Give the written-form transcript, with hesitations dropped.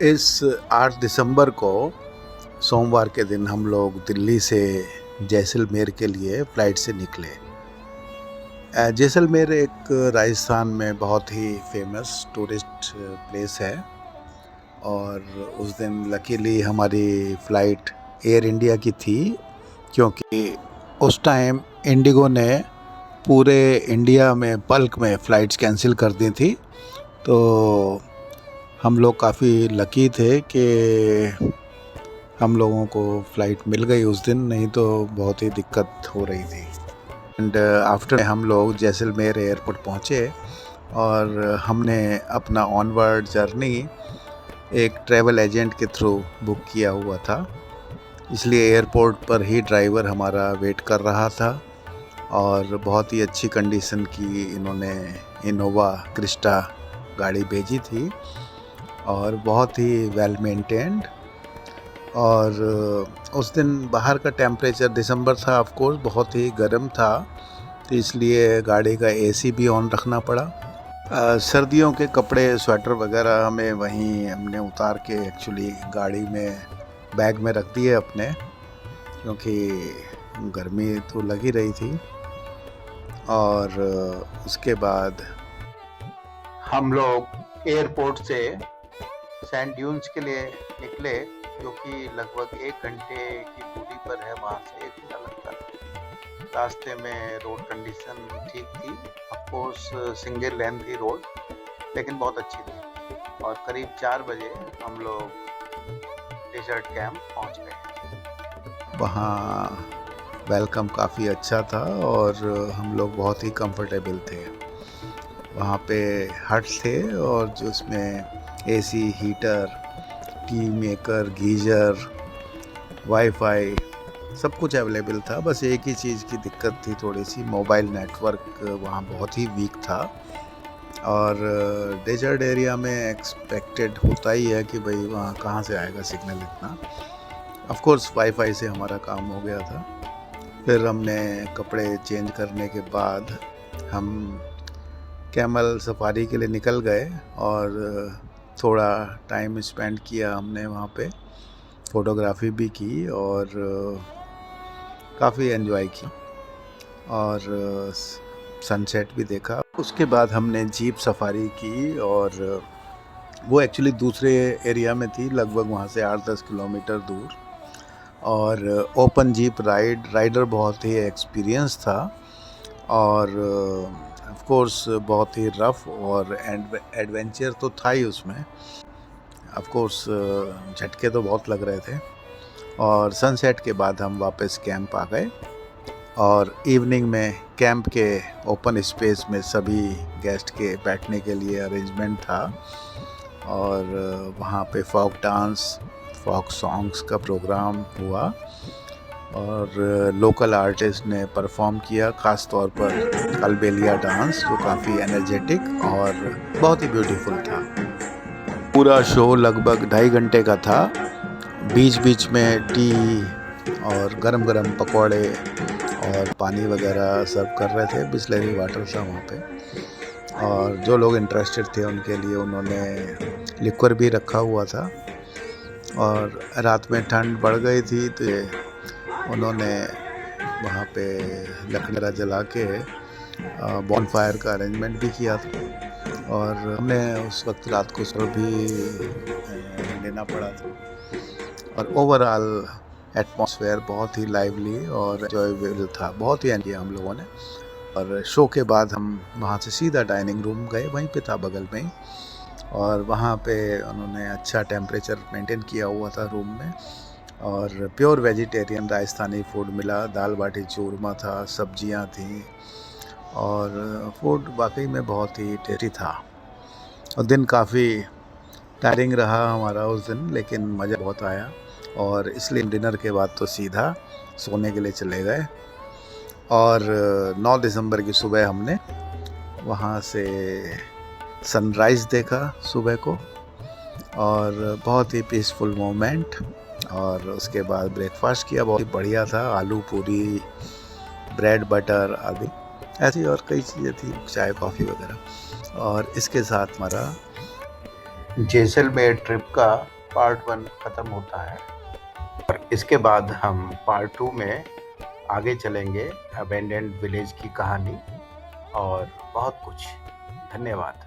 इस 8 दिसंबर को सोमवार के दिन हम लोग दिल्ली से जैसलमेर के लिए फ़्लाइट से निकले। जैसलमेर एक राजस्थान में बहुत ही फेमस टूरिस्ट प्लेस है और उस दिन लकीली हमारी फ़्लाइट एयर इंडिया की थी, क्योंकि उस टाइम इंडिगो ने पूरे इंडिया में बल्क में फ़्लाइट्स कैंसिल कर दी थी। तो हम लोग काफ़ी लकी थे कि हम लोगों को फ़्लाइट मिल गई उस दिन, नहीं तो बहुत ही दिक्कत हो रही थी। एंड आफ्टर हम लोग जैसलमेर एयरपोर्ट पहुँचे और हमने अपना ऑनवर्ड जर्नी एक ट्रैवल एजेंट के थ्रू बुक किया हुआ था, इसलिए एयरपोर्ट पर ही ड्राइवर हमारा वेट कर रहा था और बहुत ही अच्छी कंडीशन की इन्होंने इनोवा क्रिस्टा गाड़ी भेजी थी और बहुत ही वेल मेंटेन्ड। और उस दिन बाहर का टेम्परेचर दिसंबर था, ऑफ कोर्स बहुत ही गर्म था, तो इसलिए गाड़ी का एसी भी ऑन रखना पड़ा। सर्दियों के कपड़े स्वेटर वगैरह हमें वहीं हमने उतार के एक्चुअली गाड़ी में बैग में रख दिए अपने, क्योंकि गर्मी तो लग ही रही थी। और उसके बाद हम लोग एयरपोर्ट से सैंड ड्यून्स के लिए निकले, जो कि लगभग 1 घंटे की दूरी पर है, वहाँ से 1 घंटा लगता है। रास्ते में रोड कंडीशन ठीक थी, ऑफ कोर्स सिंगल लेन थी रोड, लेकिन बहुत अच्छी थी। और करीब 4 बजे हम लोग डेजर्ट कैंप पहुँच गए। वहाँ वेलकम काफ़ी अच्छा था और हम लोग बहुत ही कंफर्टेबल थे। वहाँ पे हट्स थे और जो उसमें AC, heater, T maker, geyser, wifi सब कुछ अवेलेबल था। बस एक ही चीज़ की दिक्कत थी, थोड़ी सी मोबाइल नेटवर्क वहाँ बहुत ही वीक था। और डेजर्ट एरिया में एक्सपेक्टेड होता ही है कि भाई वहाँ कहाँ से आएगा सिग्नल इतना। ऑफ कोर्स वाईफाई से हमारा काम हो गया था। फिर हमने कपड़े चेंज करने के बाद हम कैमल सफारी के लिए निकल गए और थोड़ा टाइम स्पेंड किया हमने वहाँ पे, फ़ोटोग्राफी भी की और काफ़ी एंजॉय की और सनसेट भी देखा। उसके बाद हमने जीप सफारी की और वो एक्चुअली दूसरे एरिया में थी, लगभग वहाँ से 8-10 किलोमीटर दूर। और ओपन जीप राइडर बहुत ही एक्सपीरियंस था और ऑफ कोर्स बहुत ही रफ़ और एडवेंचर तो था ही उसमें। ऑफ कोर्स झटके तो बहुत लग रहे थे। और सनसेट के बाद हम वापस कैंप आ गए और इवनिंग में कैंप के ओपन स्पेस में सभी गेस्ट के बैठने के लिए अरेंजमेंट था और वहाँ पे फोक डांस, फोक सॉन्ग्स का प्रोग्राम हुआ और लोकल आर्टिस्ट ने परफॉर्म किया, ख़ास तौर पर अलबेलिया डांस, जो काफ़ी एनर्जेटिक और बहुत ही ब्यूटीफुल था। पूरा शो लगभग 2.5 घंटे का था। बीच बीच में टी और गरम गरम पकौड़े और पानी वगैरह सर्व कर रहे थे, बिस्लरी वाटर था वहाँ पे। और जो लोग इंटरेस्टेड थे उनके लिए उन्होंने लिक्वर भी रखा हुआ था। और रात में ठंड बढ़ गई थी तो उन्होंने वहाँ पे लकड़ी जला के बॉनफायर का अरेंजमेंट भी किया था और हमने उस वक्त रात को सो भी लेना पड़ा था। और ओवरऑल एटमॉस्फेयर बहुत ही लाइवली और एंजॉयबल था, बहुत ही एंजॉय किया हम लोगों ने। और शो के बाद हम वहाँ से सीधा डाइनिंग रूम गए, वहीं पे था बगल में ही, और वहाँ पे उन्होंने अच्छा टेम्परेचर मेंटेन किया हुआ था रूम में और प्योर वेजिटेरियन राजस्थानी फूड मिला। दाल बाटी चूरमा था, सब्जियां थी और फूड वाकई में बहुत ही टेस्टी था। और दिन काफ़ी टायरिंग रहा हमारा उस दिन, लेकिन मज़ा बहुत आया और इसलिए डिनर के बाद तो सीधा सोने के लिए चले गए। और 9 दिसंबर की सुबह हमने वहाँ से सनराइज़ देखा सुबह को और बहुत ही पीसफुल मोमेंट। और उसके बाद ब्रेकफास्ट किया, बहुत ही बढ़िया था, आलू पूरी, ब्रेड बटर आदि ऐसी और कई चीज़ें थी, चाय कॉफ़ी वगैरह। और इसके साथ हमारा जैसलमेर ट्रिप का पार्ट 1 ख़त्म होता है और इसके बाद हम पार्ट 2 में आगे चलेंगे, अबेंडेंड विलेज की कहानी और बहुत कुछ। धन्यवाद।